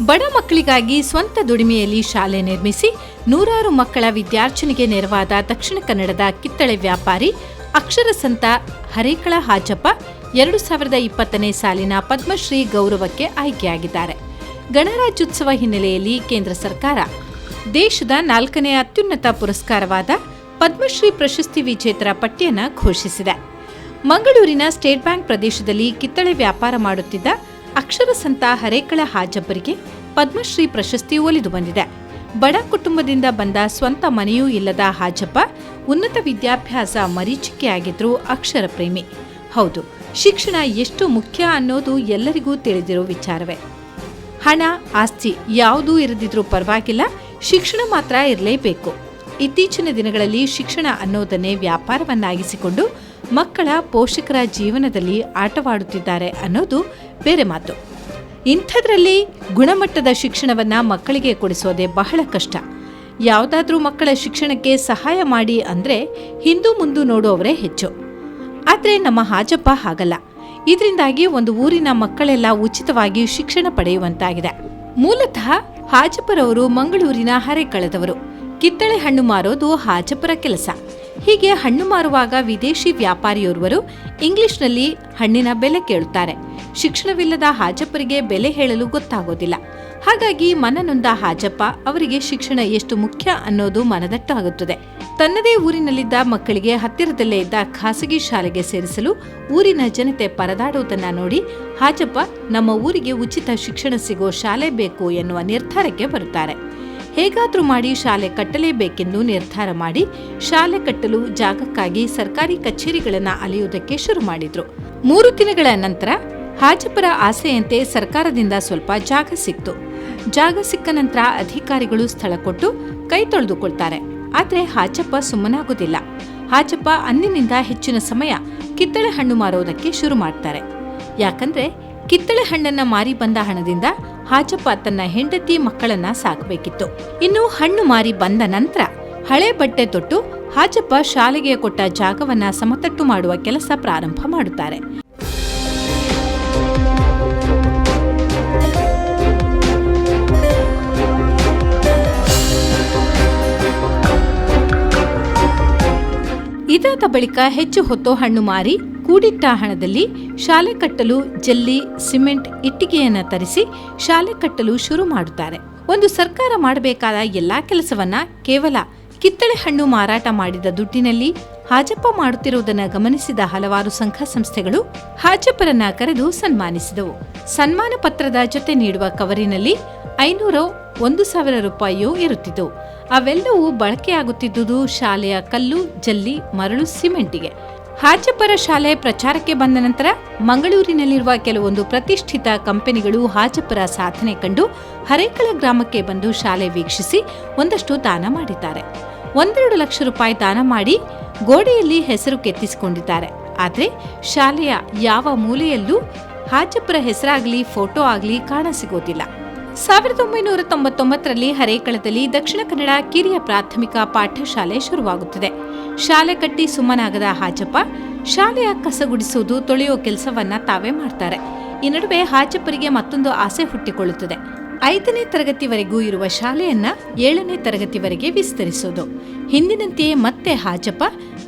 ಬಡ ಮಕ್ಕಳಿಗಾಗಿ ಸ್ವಂತ ದುಡಿಮೆಯಲ್ಲಿ ಶಾಲೆ ನಿರ್ಮಿಸಿ ನೂರಾರು ಮಕ್ಕಳ ವಿದ್ಯಾರ್ಜನೆಗೆ ನೆರವಾದ ದಕ್ಷಿಣ ಕನ್ನಡದ ಕಿತ್ತಳೆ ವ್ಯಾಪಾರಿ ಅಕ್ಷರ ಸಂತ ಹರೇಕಳ ಹಾಜಪ್ಪ 2020ನೇ ಸಾಲಿನ ಪದ್ಮಶ್ರೀ ಗೌರವಕ್ಕೆ ಆಯ್ಕೆಯಾಗಿದ್ದಾರೆ. ಗಣರಾಜ್ಯೋತ್ಸವ ಹಿನ್ನೆಲೆಯಲ್ಲಿ ಕೇಂದ್ರ ಸರ್ಕಾರ ದೇಶದ 4ನೇ ಅತ್ಯುನ್ನತ ಪುರಸ್ಕಾರವಾದ ಪದ್ಮಶ್ರೀ ಪ್ರಶಸ್ತಿ ವಿಜೇತರ ಪಟ್ಟಿಯನ್ನು ಘೋಷಿಸಿದೆ. ಮಂಗಳೂರಿನ ಸ್ಟೇಟ್ ಬ್ಯಾಂಕ್ ಪ್ರದೇಶದಲ್ಲಿ ಕಿತ್ತಳೆ ವ್ಯಾಪಾರ ಮಾಡುತ್ತಿದ್ದ ಅಕ್ಷರ ಸಂತ ಹರೇಕಳ ಹಾಜಪ್ಪರಿಗೆ ಪದ್ಮಶ್ರೀ ಪ್ರಶಸ್ತಿ ಒಲಿದು ಬಂದಿದೆ. ಬಡ ಕುಟುಂಬದಿಂದ ಬಂದ ಸ್ವಂತ ಮನೆಯೂ ಇಲ್ಲದ ಹಾಜಪ್ಪ ಉನ್ನತ ವಿದ್ಯಾಭ್ಯಾಸ ಮರೀಚಿಕೆಯಾಗಿದ್ರು ಅಕ್ಷರ ಪ್ರೇಮಿ. ಹೌದು, ಶಿಕ್ಷಣ ಎಷ್ಟು ಮುಖ್ಯ ಅನ್ನೋದು ಎಲ್ಲರಿಗೂ ತಿಳಿದಿರೋ ವಿಚಾರವೇ. ಹಣ ಆಸ್ತಿ ಯಾವುದೂ ಇರದಿದ್ರೂ ಪರವಾಗಿಲ್ಲ, ಶಿಕ್ಷಣ ಮಾತ್ರ ಇರಲೇಬೇಕು. ಇತ್ತೀಚಿನ ದಿನಗಳಲ್ಲಿ ಶಿಕ್ಷಣ ಅನ್ನೋದನ್ನೇ ವ್ಯಾಪಾರವನ್ನಾಗಿಸಿಕೊಂಡು ಮಕ್ಕಳ ಪೋಷಕರ ಜೀವನದಲ್ಲಿ ಆಟವಾಡುತ್ತಿದ್ದಾರೆ ಅನ್ನೋದು ಬೇರೆ ಮಾತು. ಇಂಥದ್ರಲ್ಲಿ ಗುಣಮಟ್ಟದ ಶಿಕ್ಷಣವನ್ನ ಮಕ್ಕಳಿಗೆ ಕೊಡಿಸೋದೇ ಬಹಳ ಕಷ್ಟ. ಯಾವುದಾದ್ರೂ ಮಕ್ಕಳ ಶಿಕ್ಷಣಕ್ಕೆ ಸಹಾಯ ಮಾಡಿ ಅಂದ್ರೆ ಹಿಂದೂ ಮುಂದೆ ನೋಡುವವರೇ ಹೆಚ್ಚು. ಆದರೆ ನಮ್ಮ ಹಾಜಪ್ಪ ಹಾಗಲ್ಲ. ಇದರಿಂದಾಗಿ ಒಂದು ಊರಿನ ಮಕ್ಕಳೆಲ್ಲ ಉಚಿತವಾಗಿ ಶಿಕ್ಷಣ ಪಡೆಯುವಂತಾಗಿದೆ. ಮೂಲತಃ ಹಾಜಪ್ಪರವರು ಮಂಗಳೂರಿನ ಹರೇಕಳದವರು. ಕಿತ್ತಳೆ ಹಣ್ಣು ಮಾರೋದು ಹಾಜಪ್ಪರ ಕೆಲಸ. ಹೀಗೆ ಹಣ್ಣು ಮಾರುವಾಗ ವಿದೇಶಿ ವ್ಯಾಪಾರಿಯೋರ್ವರು ಇಂಗ್ಲಿಷ್ನಲ್ಲಿ ಹಣ್ಣಿನ ಬೆಲೆ ಕೇಳುತ್ತಾರೆ. ಶಿಕ್ಷಣವಿಲ್ಲದ ಹಾಜಪ್ಪರಿಗೆ ಬೆಲೆ ಹೇಳಲು ಗೊತ್ತಾಗೋದಿಲ್ಲ. ಹಾಗಾಗಿ ಮನನೊಂದ ಹಾಜಪ್ಪ ಅವರಿಗೆ ಶಿಕ್ಷಣ ಎಷ್ಟು ಮುಖ್ಯ ಅನ್ನೋದು ಮನದಟ್ಟಾಗುತ್ತದೆ. ತನ್ನದೇ ಊರಿನಲ್ಲಿದ್ದ ಮಕ್ಕಳಿಗೆ ಹತ್ತಿರದಲ್ಲೇ ಇದ್ದ ಖಾಸಗಿ ಶಾಲೆಗೆ ಸೇರಿಸಲು ಊರಿನ ಜನತೆ ಪರದಾಡುವುದನ್ನು ನೋಡಿ ಹಾಜಪ್ಪ ನಮ್ಮ ಊರಿಗೆ ಉಚಿತ ಶಿಕ್ಷಣ ಸಿಗೋ ಶಾಲೆ ಬೇಕು ಎನ್ನುವ ನಿರ್ಧಾರಕ್ಕೆ ಬರುತ್ತಾರೆ. ಹೇಗಾದ್ರೂ ಮಾಡಿ ಶಾಲೆ ಕಟ್ಟಲೇಬೇಕೆಂದು ನಿರ್ಧಾರ ಮಾಡಿ ಶಾಲೆ ಕಟ್ಟಲು ಜಾಗಕ್ಕಾಗಿ ಸರ್ಕಾರಿ ಕಚೇರಿಗಳನ್ನು ಅಲೆಯುವುದಕ್ಕೆ ಶುರು ಮಾಡಿದ್ರು. 3 ದಿನಗಳ ನಂತರ ಹಾಜಪ್ಪರ ಆಸೆಯಂತೆ ಸರ್ಕಾರದಿಂದ ಸ್ವಲ್ಪ ಜಾಗ ಸಿಕ್ತು. ಜಾಗ ಸಿಕ್ಕ ನಂತರ ಅಧಿಕಾರಿಗಳು ಸ್ಥಳ ಕೊಟ್ಟು ಕೈ ತೊಳೆದುಕೊಳ್ತಾರೆ. ಆದರೆ ಹಾಜಪ್ಪ ಸುಮ್ಮನಾಗುವುದಿಲ್ಲ. ಹಾಜಪ್ಪ ಅಂದಿನಿಂದ ಹೆಚ್ಚಿನ ಸಮಯ ಕಿತ್ತಳೆ ಹಣ್ಣು ಮಾರೋದಕ್ಕೆ ಶುರು ಮಾಡ್ತಾರೆ. ಯಾಕಂದ್ರೆ ಕಿತ್ತಳೆ ಹಣ್ಣನ್ನ ಮಾರಿ ಬಂದ ಹಣದಿಂದ ಹಾಜಪ್ಪ ತನ್ನ ಹೆಂಡತಿ ಮಕ್ಕಳನ್ನ ಸಾಕಬೇಕಿತ್ತು. ಇನ್ನು ಹಣ್ಣು ಮಾರಿ ಬಂದ ನಂತರ ಹಳೆ ಬಟ್ಟೆ ತೊಟ್ಟು ಹಾಜಪ್ಪ ಶಾಲೆಗೆ ಕೊಟ್ಟ ಜಾಗವನ್ನ ಸಮತಟ್ಟು ಮಾಡುವ ಕೆಲಸ ಪ್ರಾರಂಭ ಮಾಡುತ್ತಾರೆ. ಇದಾದ ಬಳಿಕ ಹೆಚ್ಚು ಹೊತ್ತು ಹಣ್ಣು ಮಾರಿ ಕೂಡಿಟ್ಟ ಹಣದಲ್ಲಿ ಶಾಲೆ ಕಟ್ಟಲು ಜಲ್ಲಿ, ಸಿಮೆಂಟ್, ಇಟ್ಟಿಗೆಯನ್ನ ತರಿಸಿ ಶಾಲೆ ಕಟ್ಟಲು ಶುರು ಮಾಡುತ್ತಾರೆ. ಒಂದು ಸರ್ಕಾರ ಮಾಡಬೇಕಾದ ಎಲ್ಲಾ ಕೆಲಸವನ್ನ ಕೇವಲ ಕಿತ್ತಳೆ ಹಣ್ಣು ಮಾರಾಟ ಮಾಡಿದ ದುಡ್ಡಿನಲ್ಲಿ ಹಾಜಪ್ಪ ಮಾಡುತ್ತಿರುವುದನ್ನು ಗಮನಿಸಿದ ಹಲವಾರು ಸಂಘ ಸಂಸ್ಥೆಗಳು ಹಾಜಪ್ಪರನ್ನ ಕರೆದು ಸನ್ಮಾನಿಸಿದವು. ಸನ್ಮಾನ ಪತ್ರದ ಜೊತೆ ನೀಡುವ ಕವರಿನಲ್ಲಿ 500, 1,000 ರೂಪಾಯಿಯೂ ಇರುತ್ತಿದ್ದವು. ಅವೆಲ್ಲವೂ ಬಳಕೆಯಾಗುತ್ತಿದ್ದುದು ಶಾಲೆಯ ಕಲ್ಲು, ಜಲ್ಲಿ, ಮರಳು, ಸಿಮೆಂಟಿಗೆ. ಹಾಜಪ್ಪರ ಶಾಲೆ ಪ್ರಚಾರಕ್ಕೆ ಬಂದ ನಂತರ ಮಂಗಳೂರಿನಲ್ಲಿರುವ ಕೆಲವೊಂದು ಪ್ರತಿಷ್ಠಿತ ಕಂಪನಿಗಳು ಹಾಜಪ್ಪರ ಸಾಧನೆ ಕಂಡು ಹರೇಕಳ ಗ್ರಾಮಕ್ಕೆ ಬಂದು ಶಾಲೆ ವೀಕ್ಷಿಸಿ ಒಂದಷ್ಟು ದಾನ ಮಾಡಿದ್ದಾರೆ. 1-2 ಲಕ್ಷ ರೂಪಾಯಿ ದಾನ ಮಾಡಿ ಗೋಡೆಯಲ್ಲಿ ಹೆಸರು ಕೆತ್ತಿಸಿಕೊಂಡಿದ್ದಾರೆ. ಆದರೆ ಶಾಲೆಯ ಯಾವ ಮೂಲೆಯಲ್ಲೂ ಹಾಜಪ್ಪರ ಹೆಸರಾಗಲಿ ಫೋಟೋ ಆಗಲಿ ಕಾಣಸಿಗೋದಿಲ್ಲ. 1999ರಲ್ಲಿ ಹರೇಕಳದಲ್ಲಿ ದಕ್ಷಿಣ ಕನ್ನಡ ಕಿರಿಯ ಪ್ರಾಥಮಿಕ ಪಾಠಶಾಲೆ ಶುರುವಾಗುತ್ತದೆ. ಶಾಲೆ ಕಟ್ಟಿ ಸುಮ್ಮನಾಗದ ಹಾಜಪ್ಪ ಶಾಲೆಯ ಕಸಗುಡಿಸುವುದು, ತೊಳೆಯೋ ಕೆಲಸವನ್ನ ತಾವೇ ಮಾಡ್ತಾರೆ. ಈ ನಡುವೆ ಹಾಜಪ್ಪರಿಗೆ ಮತ್ತೊಂದು ಆಸೆ ಹುಟ್ಟಿಕೊಳ್ಳುತ್ತದೆ. 5ನೇ ತರಗತಿವರೆಗೂ ಇರುವ ಶಾಲೆಯನ್ನ 7ನೇ ತರಗತಿವರೆಗೆ ವಿಸ್ತರಿಸುವುದು. ಹಿಂದಿನಂತೆಯೇ ಮತ್ತೆ ಹಾಜಪ್ಪ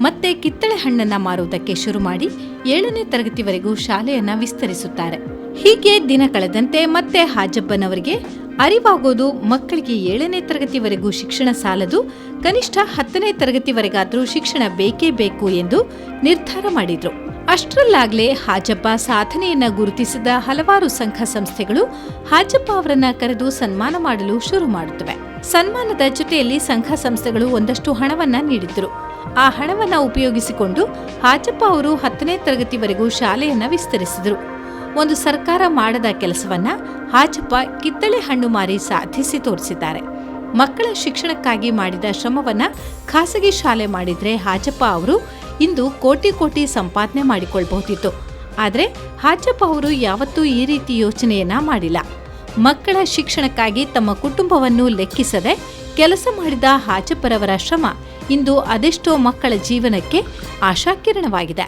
ಮತ್ತೆ ಕಿತ್ತಳೆ ಹಣ್ಣನ್ನ ಮಾರುವುದಕ್ಕೆ ಶುರು ಮಾಡಿ 7ನೇ ತರಗತಿವರೆಗೂ ಶಾಲೆಯನ್ನ ವಿಸ್ತರಿಸುತ್ತಾರೆ. ಹೀಗೆ ದಿನ ಕಳೆದಂತೆ ಮತ್ತೆ ಹಾಜಪ್ಪನವರಿಗೆ ಅರಿವಾಗೋದು ಮಕ್ಕಳಿಗೆ 7ನೇ ತರಗತಿವರೆಗೂ ಶಿಕ್ಷಣ ಸಾಲದು, ಕನಿಷ್ಠ 10ನೇ ತರಗತಿವರೆಗಾದ್ರೂ ಶಿಕ್ಷಣ ಬೇಕೇ ಬೇಕು ಎಂದು ನಿರ್ಧಾರ ಮಾಡಿದ್ರು. ಅಷ್ಟರಲ್ಲಾಗಲೇ ಹಾಜಪ್ಪ ಸಾಧನೆಯನ್ನ ಗುರುತಿಸಿದ ಹಲವಾರು ಸಂಘ ಸಂಸ್ಥೆಗಳು ಹಾಜಪ್ಪ ಅವರನ್ನ ಕರೆದು ಸನ್ಮಾನ ಮಾಡಲು ಶುರು ಮಾಡುತ್ತವೆ. ಸನ್ಮಾನದ ಜೊತೆಯಲ್ಲಿ ಸಂಘ ಸಂಸ್ಥೆಗಳು ಒಂದಷ್ಟು ಹಣವನ್ನ ನೀಡಿದ್ರು. ಆ ಹಣವನ್ನ ಉಪಯೋಗಿಸಿಕೊಂಡು ಹಾಜಪ್ಪ ಅವರು 10ನೇ ತರಗತಿವರೆಗೂ ಶಾಲೆಯನ್ನ ವಿಸ್ತರಿಸಿದರು. ಒಂದು ಸರ್ಕಾರ ಮಾಡದ ಕೆಲಸವನ್ನ ಹಾಜಪ್ಪ ಕಿತ್ತಳೆ ಹಣ್ಣು ಮಾರಿ ಸಾಧಿಸಿ ತೋರಿಸಿದ್ದಾರೆ. ಮಕ್ಕಳ ಶಿಕ್ಷಣಕ್ಕಾಗಿ ಮಾಡಿದ ಶ್ರಮವನ್ನ ಖಾಸಗಿ ಶಾಲೆ ಮಾಡಿದ್ರೆ ಹಾಜಪ್ಪ ಅವರು ಇಂದು ಕೋಟಿ ಸಂಪಾದನೆ ಮಾಡಿಕೊಳ್ಬಹುದಿತ್ತು. ಆದರೆ ಹಾಜಪ್ಪ ಅವರು ಯಾವತ್ತೂ ಈ ರೀತಿ ಯೋಚನೆಯನ್ನ ಮಾಡಿಲ್ಲ. ಮಕ್ಕಳ ಶಿಕ್ಷಣಕ್ಕಾಗಿ ತಮ್ಮ ಕುಟುಂಬವನ್ನು ಲೆಕ್ಕಿಸದೆ ಕೆಲಸ ಮಾಡಿದ ಹಾಜಪ್ಪರವರ ಶ್ರಮ ಇಂದು ಅದೆಷ್ಟೋ ಮಕ್ಕಳ ಜೀವನಕ್ಕೆ ಆಶಾಕಿರಣವಾಗಿದೆ.